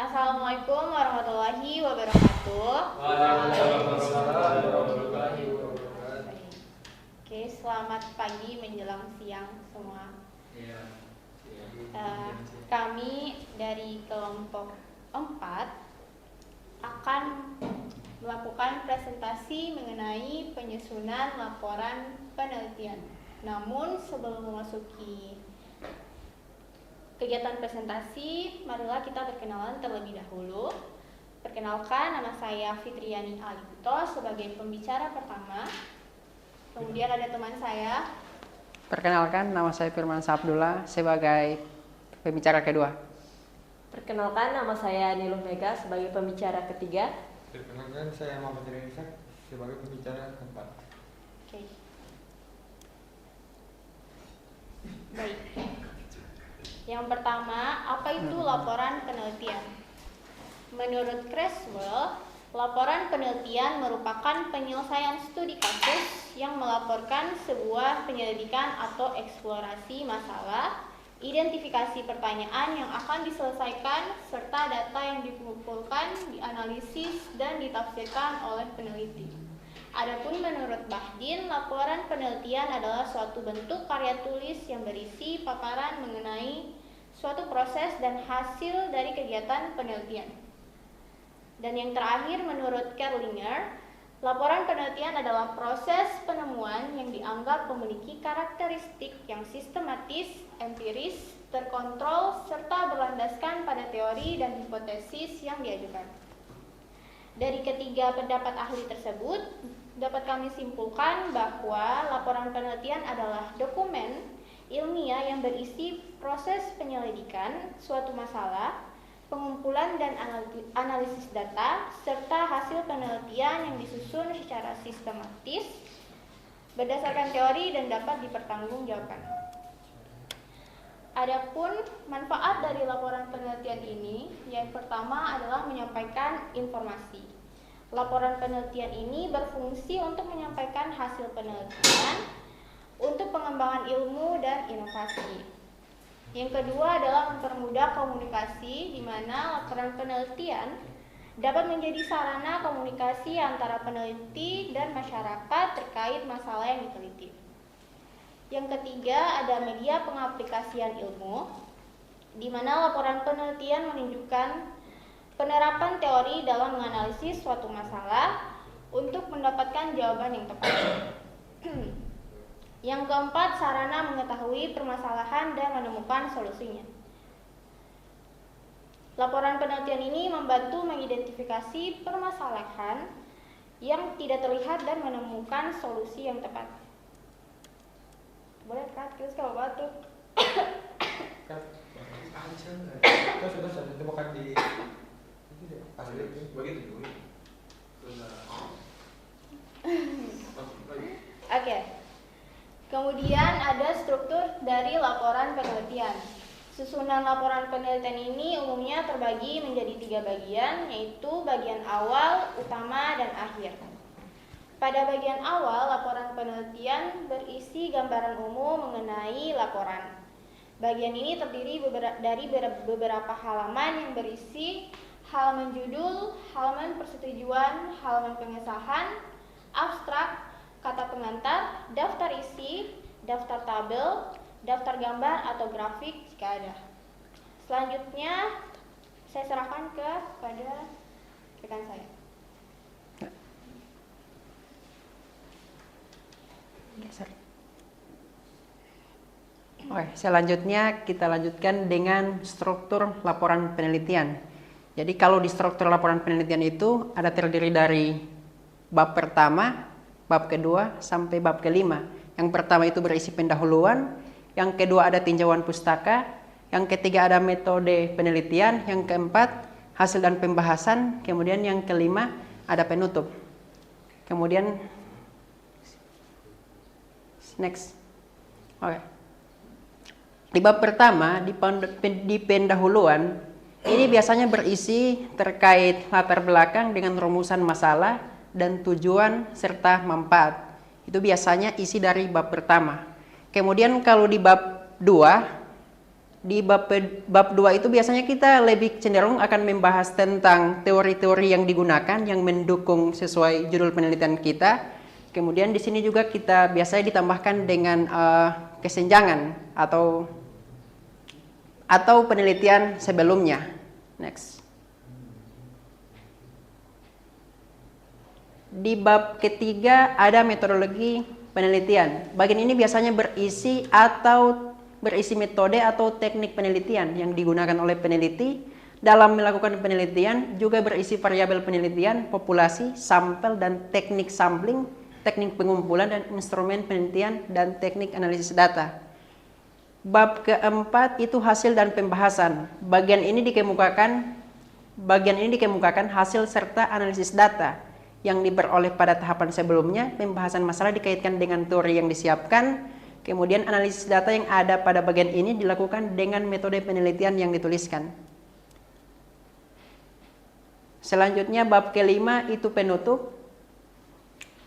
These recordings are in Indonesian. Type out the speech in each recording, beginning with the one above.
Assalamualaikum warahmatullahi wabarakatuh. Waalaikumsalam warahmatullahi wabarakatuh. Oke, selamat pagi menjelang siang semua. Iya. Kami dari kelompok 4 akan melakukan presentasi mengenai penyusunan laporan penelitian. Namun sebelum memasuki kegiatan presentasi, marilah kita berkenalan terlebih dahulu. Perkenalkan, nama saya Fitriani Alito sebagai pembicara pertama. Kemudian ada teman saya. Perkenalkan, nama saya Firman Abdullah sebagai pembicara kedua. Perkenalkan, nama saya Niluh Mega sebagai pembicara ketiga. Perkenalkan, saya Muhammad Rizak sebagai pembicara keempat. Oke. Baik. Yang pertama, apa itu laporan penelitian? Menurut Creswell, laporan penelitian merupakan penyelesaian studi kasus yang melaporkan sebuah penyelidikan atau eksplorasi masalah, identifikasi pertanyaan yang akan diselesaikan, serta data yang dikumpulkan, dianalisis, dan ditafsirkan oleh peneliti. Adapun menurut Bahdin, laporan penelitian adalah suatu bentuk karya tulis yang berisi paparan mengenai suatu proses dan hasil dari kegiatan penelitian. Dan yang terakhir, menurut Kerlinger, laporan penelitian adalah proses penemuan yang dianggap memiliki karakteristik yang sistematis, empiris, terkontrol, serta berlandaskan pada teori dan hipotesis yang diajukan. Dari ketiga pendapat ahli tersebut, dapat kami simpulkan bahwa laporan penelitian adalah dokumen ilmiah yang berisi proses penyelidikan suatu masalah, pengumpulan dan analisis data, serta hasil penelitian yang disusun secara sistematis berdasarkan teori dan dapat dipertanggungjawabkan. Adapun manfaat dari laporan penelitian ini, yang pertama adalah menyampaikan informasi. Laporan penelitian ini berfungsi untuk menyampaikan hasil penelitian untuk pengembangan ilmu dan inovasi. Yang kedua adalah mempermudah komunikasi, di mana laporan penelitian dapat menjadi sarana komunikasi antara peneliti dan masyarakat terkait masalah yang diteliti. Yang ketiga ada media pengaplikasian ilmu, di mana laporan penelitian menunjukkan penerapan teori dalam menganalisis suatu masalah untuk mendapatkan jawaban yang tepat. Yang keempat, sarana mengetahui permasalahan dan menemukan solusinya. Laporan penelitian ini membantu mengidentifikasi permasalahan yang tidak terlihat dan menemukan solusi yang tepat. Boleh Kak, terus kalau batuk. Kan sudah ditemukan di asli begitu dulu. Oke. Kemudian ada struktur dari laporan penelitian. Susunan laporan penelitian ini umumnya terbagi menjadi 3 bagian, yaitu bagian awal, utama, dan akhir. Pada bagian awal, laporan penelitian berisi gambaran umum mengenai laporan. Bagian ini terdiri dari beberapa halaman yang berisi halaman judul, halaman persetujuan, halaman pengesahan, abstrak, kata pengantar, daftar isi, daftar tabel, daftar gambar atau grafik jika ada. Selanjutnya saya serahkan kepada rekan saya. Oke, selanjutnya kita lanjutkan dengan struktur laporan penelitian. Jadi kalau di struktur laporan penelitian itu ada terdiri dari bab pertama, bab kedua, sampai bab kelima. Yang pertama itu berisi pendahuluan, yang kedua ada tinjauan pustaka, yang ketiga ada metode penelitian, yang keempat hasil dan pembahasan, kemudian yang kelima ada penutup. Kemudian next. Oke. Di bab pertama di pendahuluan ini biasanya berisi terkait latar belakang dengan rumusan masalah dan tujuan serta manfaat. Itu biasanya isi dari bab pertama. Kemudian kalau di bab 2 Di bab 2 itu biasanya kita lebih cenderung akan membahas tentang teori-teori yang digunakan yang mendukung sesuai judul penelitian kita. Kemudian di sini juga kita biasanya ditambahkan dengan kesenjangan atau penelitian sebelumnya. Next. Di bab ketiga ada metodologi penelitian. Bagian ini biasanya berisi metode atau teknik penelitian yang digunakan oleh peneliti dalam melakukan penelitian, juga berisi variabel penelitian, populasi, sampel, dan teknik sampling, teknik pengumpulan dan instrumen penelitian, dan teknik analisis data. Bab keempat itu hasil dan pembahasan. Bagian ini dikemukakan hasil serta analisis data yang diperoleh pada tahapan sebelumnya. Pembahasan masalah dikaitkan dengan teori yang disiapkan. Kemudian analisis data yang ada pada bagian ini dilakukan dengan metode penelitian yang dituliskan. Selanjutnya bab kelima itu penutup.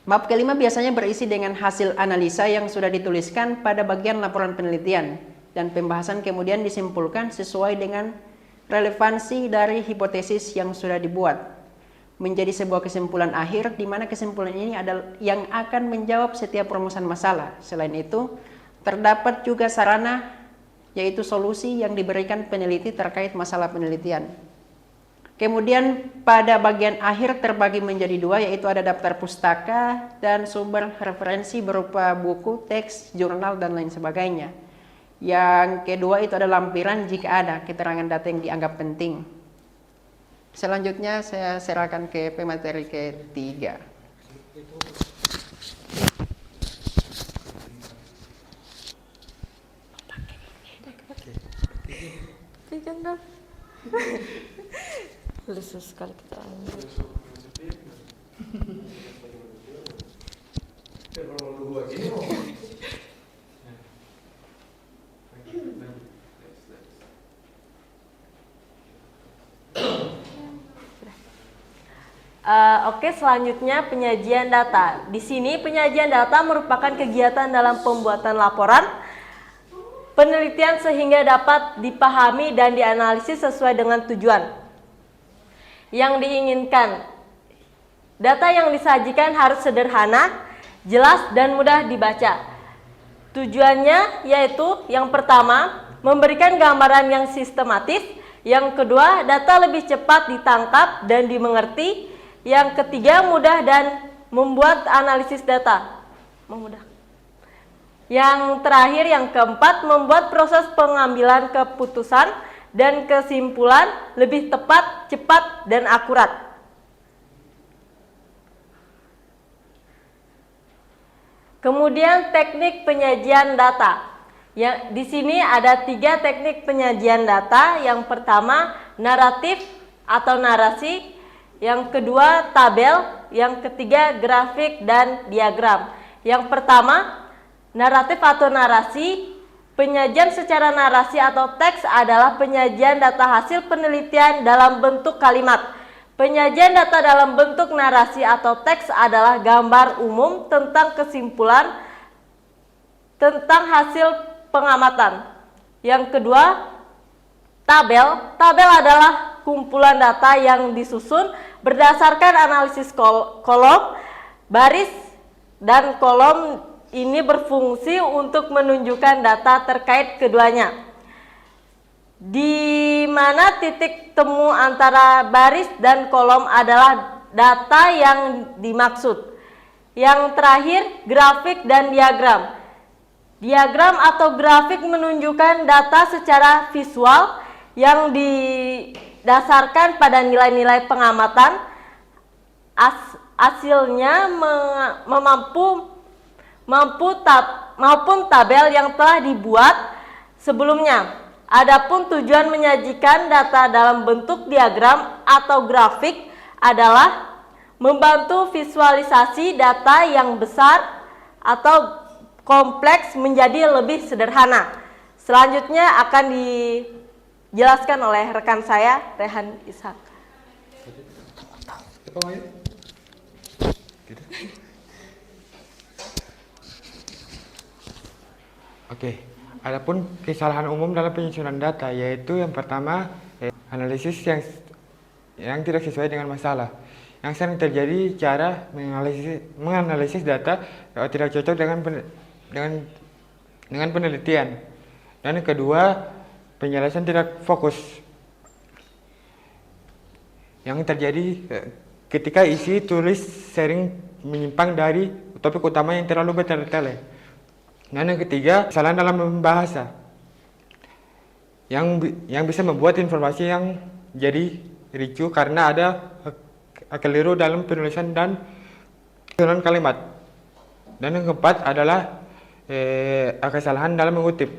Bab kelima biasanya berisi dengan hasil analisa yang sudah dituliskan pada bagian laporan penelitian, dan pembahasan kemudian disimpulkan sesuai dengan relevansi dari hipotesis yang sudah dibuat menjadi sebuah kesimpulan akhir, di mana kesimpulan ini adalah yang akan menjawab setiap perumusan masalah. Selain itu, terdapat juga sarana, yaitu solusi yang diberikan peneliti terkait masalah penelitian. Kemudian pada bagian akhir terbagi menjadi dua, yaitu ada daftar pustaka dan sumber referensi berupa buku, teks, jurnal, dan lain sebagainya. Yang kedua itu ada lampiran jika ada keterangan data yang dianggap penting. Selanjutnya saya serahkan ke pemateri ketiga. Lusuh sekali kita. Oke, selanjutnya penyajian data. Di sini penyajian data merupakan kegiatan dalam pembuatan laporan penelitian sehingga dapat dipahami dan dianalisis sesuai dengan tujuan yang diinginkan. Data yang disajikan harus sederhana, jelas, dan mudah dibaca. Tujuannya yaitu yang pertama, memberikan gambaran yang sistematis. Yang kedua, data lebih cepat ditangkap dan dimengerti. Yang ketiga, mudah dan membuat analisis data. Memudah. Yang terakhir, yang keempat, membuat proses pengambilan keputusan dan kesimpulan lebih tepat, cepat, dan akurat. Kemudian teknik penyajian data. Ya, di sini ada 3 teknik penyajian data. Yang pertama, naratif atau narasi. Yang kedua, tabel. Yang ketiga, grafik dan diagram. Yang pertama, naratif atau narasi. Penyajian secara narasi atau teks adalah penyajian data hasil penelitian dalam bentuk kalimat. Penyajian data dalam bentuk narasi atau teks adalah gambar umum tentang kesimpulan tentang hasil pengamatan. Yang kedua, tabel. Tabel adalah kumpulan data yang disusun berdasarkan analisis kolom, baris, dan kolom. Ini berfungsi untuk menunjukkan data terkait keduanya, di mana titik temu antara baris dan kolom adalah data yang dimaksud. Yang terakhir, grafik dan diagram. Diagram atau grafik menunjukkan data secara visual yang didasarkan pada nilai-nilai pengamatan. Hasilnya maupun tabel yang telah dibuat sebelumnya. Adapun tujuan menyajikan data dalam bentuk diagram atau grafik adalah membantu visualisasi data yang besar atau kompleks menjadi lebih sederhana. Selanjutnya akan dijelaskan oleh rekan saya, Rehan Ishak. Oke, Adapun kesalahan umum dalam penyusunan data yaitu yang pertama analisis yang tidak sesuai dengan masalah. Yang sering terjadi cara menganalisis data tidak cocok dengan penelitian. Dan yang kedua, penjelasan tidak fokus. Yang terjadi ketika isi tulis sering menyimpang dari topik utama yang terlalu bertele-tele. Dan yang ketiga, kesalahan dalam membahasa yang bisa membuat informasi yang jadi ricu karena ada keliru dalam penulisan dan penyusunan kalimat. Dan yang keempat adalah kesalahan dalam mengutip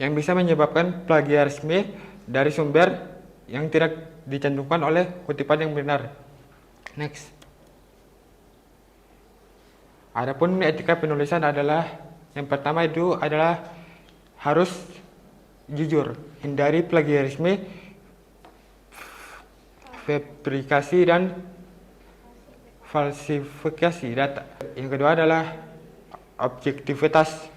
yang bisa menyebabkan plagiarisme dari sumber yang tidak dicantumkan oleh kutipan yang benar. Next. Adapun etika penulisan adalah yang pertama itu adalah harus jujur, hindari plagiarisme, fabrikasi dan falsifikasi data. Yang kedua adalah objektivitas,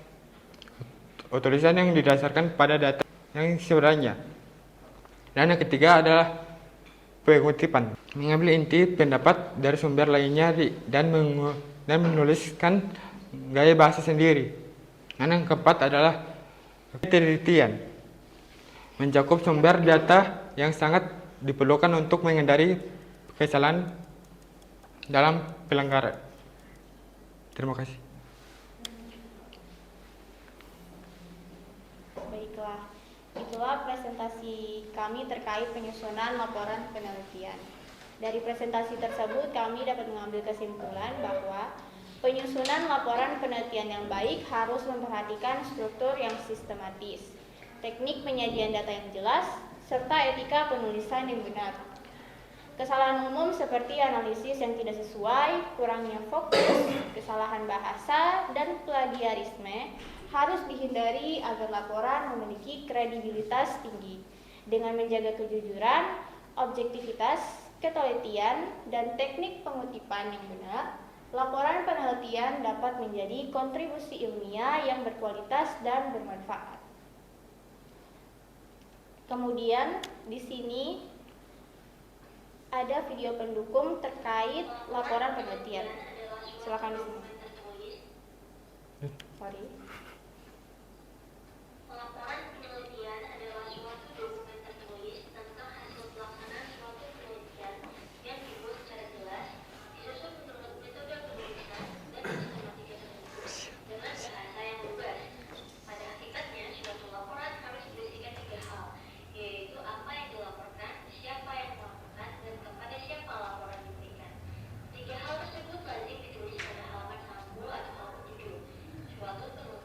tulisan yang didasarkan pada data yang sebenarnya. Dan yang ketiga adalah pengutipan, mengambil inti pendapat dari sumber lainnya dan menuliskan gaya bahasa sendiri. Dan yang keempat adalah penelitian, mencakup sumber data yang sangat diperlukan untuk menghindari kesalahan dalam pelanggaran. Terima kasih. Baiklah, itulah presentasi kami terkait penyusunan laporan penelitian. Dari presentasi tersebut kami dapat mengambil kesimpulan bahwa penyusunan laporan penelitian yang baik harus memperhatikan struktur yang sistematis, teknik penyajian data yang jelas, serta etika penulisan yang benar. Kesalahan umum seperti analisis yang tidak sesuai, kurangnya fokus, kesalahan bahasa, dan plagiarisme harus dihindari agar laporan memiliki kredibilitas tinggi. Dengan menjaga kejujuran, objektivitas, ketelitian, dan teknik pengutipan yang benar, laporan penelitian dapat menjadi kontribusi ilmiah yang berkualitas dan bermanfaat. Kemudian di sini ada video pendukung terkait laporan penelitian. Silakan di sini. Sorry. Laporan penelitian adalah suatu dokumen tertulis tentang hasil pelaksanaan suatu penelitian yang dibuat secara jelas, disusun menurut metode penulisan dan sistematika tertentu dengan bahasa yang lugas. Pada hakikatnya, suatu laporan harus berisikan 3 hal, yaitu apa yang dilaporkan, siapa yang melaporkan, dan kepada siapa laporan diberikan. 3 hal tersebut lazim ditulis pada halaman 60 atau halaman 7. Suatu penelitian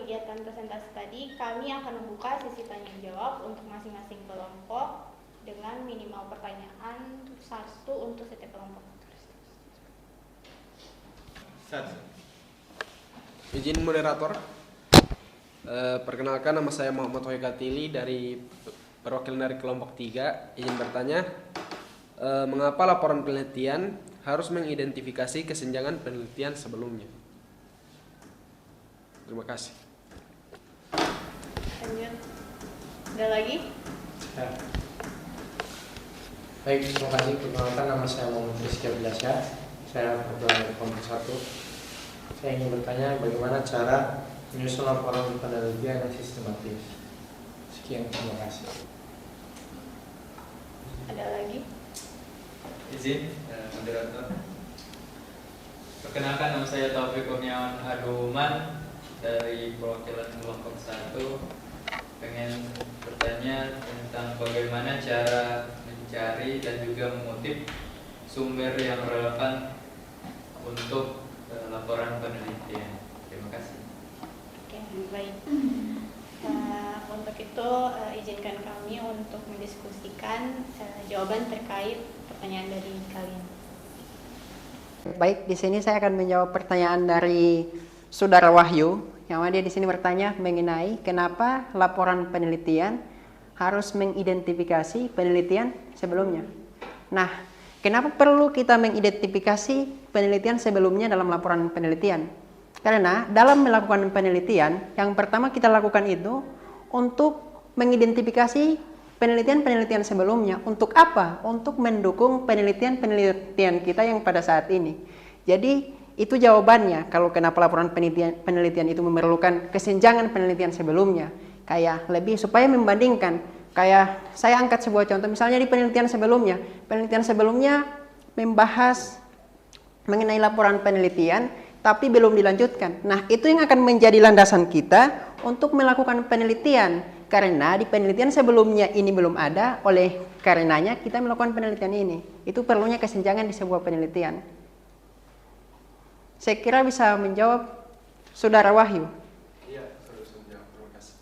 kegiatan presentasi tadi, kami akan membuka sesi tanya jawab untuk masing-masing kelompok dengan minimal pertanyaan 1 untuk setiap kelompok. Izin moderator. Perkenalkan, nama saya Muhammad Hoy Katili dari perwakilan dari kelompok 3. Izin bertanya, mengapa laporan penelitian harus mengidentifikasi kesenjangan penelitian sebelumnya? Terima kasih. Lanjut. Ada lagi? Ya. Baik, terima kasih. Perkenalkan, nama saya Muhammad Rizky Abdilasya. Saya perwakilan kelompok 1. Saya ingin bertanya bagaimana cara menyusun laporan penelitian yang sistematis. Sekian, terima kasih. Ada lagi? Izin, moderator. Perkenalkan, nama saya Taufik Kurniawan Aduman dari perwakilan kelompok 1. Pengen bertanya tentang bagaimana cara mencari dan juga mengutip sumber yang relevan untuk laporan penelitian. Terima kasih. Oke, baik. Untuk itu izinkan kami untuk mendiskusikan jawaban terkait pertanyaan dari kalian. Baik, di sini saya akan menjawab pertanyaan dari Saudara Wahyu, yang mana dia di sini bertanya mengenai kenapa laporan penelitian harus mengidentifikasi penelitian sebelumnya. Nah, kenapa perlu kita mengidentifikasi penelitian sebelumnya dalam laporan penelitian? Karena dalam melakukan penelitian, yang pertama kita lakukan itu untuk mengidentifikasi penelitian-penelitian sebelumnya. Untuk apa? Untuk mendukung penelitian-penelitian kita yang pada saat ini. Jadi, itu jawabannya kalau kenapa laporan penelitian itu memerlukan kesenjangan penelitian sebelumnya. Kayak lebih supaya membandingkan. Kayak saya angkat sebuah contoh, misalnya di penelitian sebelumnya membahas mengenai laporan penelitian, tapi belum dilanjutkan. Nah, itu yang akan menjadi landasan kita untuk melakukan penelitian. Karena di penelitian sebelumnya ini belum ada, oleh karenanya kita melakukan penelitian ini. Itu perlunya kesenjangan di sebuah penelitian. Saya kira bisa menjawab Saudara Wahyu. Iya, sudah menjawab. Terima kasih.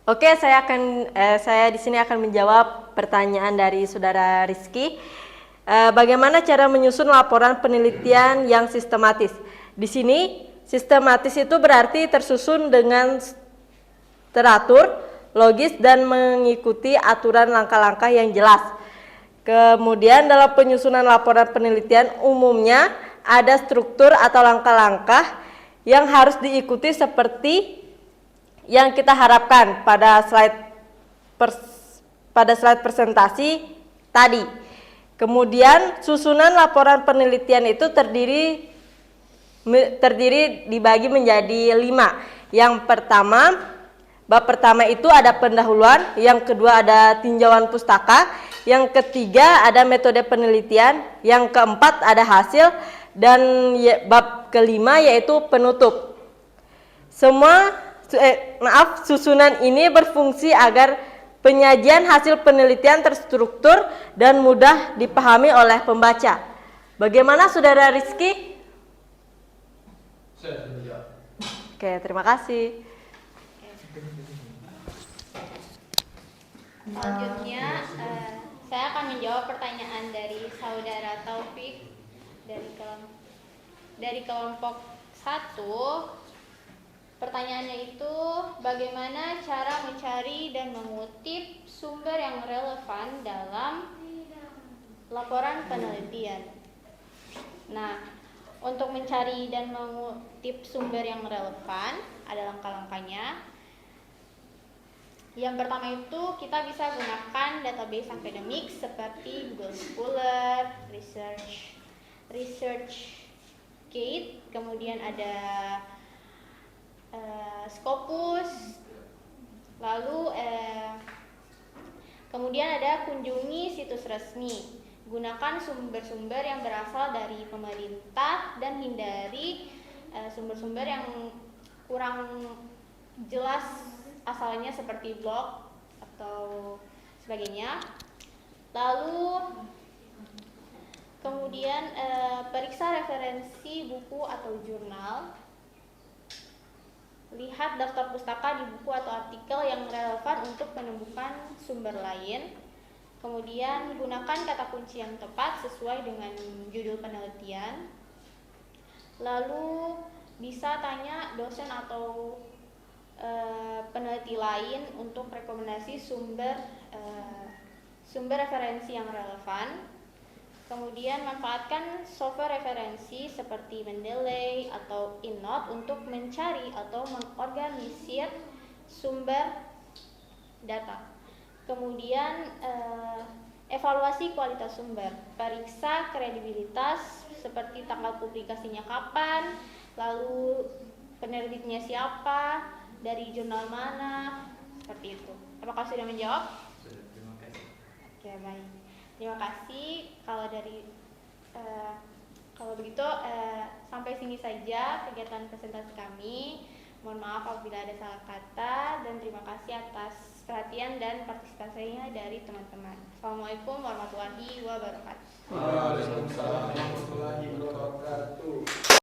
Oke, saya di sini akan menjawab pertanyaan dari Saudara Rizky. Bagaimana cara menyusun laporan penelitian yang sistematis? Di sini sistematis itu berarti tersusun dengan teratur, logis dan mengikuti aturan langkah-langkah yang jelas. Kemudian dalam penyusunan laporan penelitian umumnya ada struktur atau langkah-langkah yang harus diikuti seperti yang kita harapkan pada slide presentasi tadi. Kemudian susunan laporan penelitian itu terdiri dibagi menjadi 5. Yang pertama, bab pertama itu ada pendahuluan, yang kedua ada tinjauan pustaka, yang ketiga ada metode penelitian, yang keempat ada hasil, dan bab kelima yaitu penutup. Susunan ini berfungsi agar penyajian hasil penelitian terstruktur dan mudah dipahami oleh pembaca. Bagaimana Saudara Rizky? Oke, terima kasih. Selanjutnya, saya akan menjawab pertanyaan dari Saudara Taufik dari kelompok 1. Pertanyaannya itu, bagaimana cara mencari dan mengutip sumber yang relevan dalam laporan penelitian? Nah, untuk mencari dan mengutip sumber yang relevan, ada langkah-langkahnya. Yang pertama itu, kita bisa gunakan database akademik seperti Google Scholar, ResearchGate, kemudian ada Scopus, lalu kemudian ada kunjungi situs resmi. Gunakan sumber-sumber yang berasal dari pemerintah dan hindari sumber-sumber yang kurang jelas asalnya seperti blog atau sebagainya. Lalu Kemudian periksa referensi buku atau jurnal. Lihat daftar pustaka di buku atau artikel yang relevan untuk menemukan sumber lain. Kemudian gunakan kata kunci yang tepat sesuai dengan judul penelitian. Lalu bisa tanya dosen atau peneliti lain untuk rekomendasi sumber referensi yang relevan. Kemudian manfaatkan software referensi seperti Mendeley atau EndNote untuk mencari atau mengorganisir sumber data. Kemudian evaluasi kualitas sumber, periksa kredibilitas seperti tanggal publikasinya kapan, lalu penerbitnya siapa, dari jurnal mana, seperti itu. Apakah sudah menjawab? Sudah, terima kasih. Oke, baik. Terima kasih. Kalau begitu sampai sini saja kegiatan presentasi kami. Mohon maaf apabila ada salah kata dan terima kasih atas perhatian dan partisipasinya dari teman-teman. Assalamualaikum warahmatullahi wabarakatuh. Waalaikumsalam.